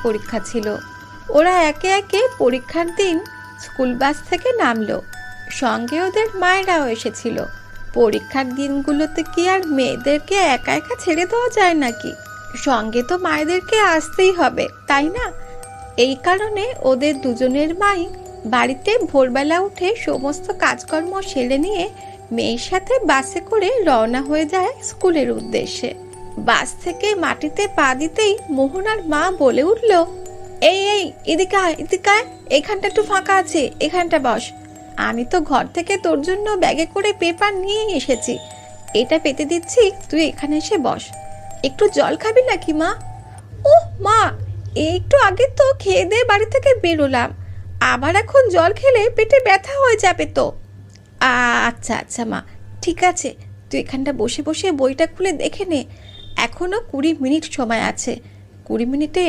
পরীক্ষা ছিল। ওরা একে একে পরীক্ষার দিন স্কুল বাস থেকে নামলো। সঙ্গে ওদের মায়েরাও এসেছিল। পরীক্ষার দিনগুলোতে কি আর মেয়েদেরকে একা একা ছেড়ে দেওয়া যায় নাকি? সঙ্গে তো মায়েদেরকে আসতেই হবে, তাই না? এই কারণে ওদের দুজনের মাই বাড়িতে ভোরবেলা উঠে সমস্ত কাজকর্ম সেরে নিয়ে মেয়ের সাথে বাসে করে রওনা হয়ে যায় স্কুলের উদ্দেশ্যে। বাস থেকে মাটিতে পা দিতেই মোহনার মা বলে উঠল, এই এই এদিকে আয়, এদিকে আয়, এখানটা একটু ফাঁকা আছে, এখানটা বস। আমি তো ঘর থেকে তোর জন্য ব্যাগে করে পেপার নিয়ে এসেছি, এটা পেতে দিচ্ছি, তুই এখানে এসে বস। একটু জল খাবি নাকি মা? ওহ মা, একটু আগে তো খেয়ে দিয়ে বাড়ি থেকে বেরোলাম, আবার এখন জল খেলে পেটে ব্যথা হয়ে যাবে তো। আচ্ছা আচ্ছা মা, ঠিক আছে, তুই এখানটা বসে বসে বইটা খুলে দেখে নে। এখনো 20 মিনিট সময় আছে, 20 মিনিটে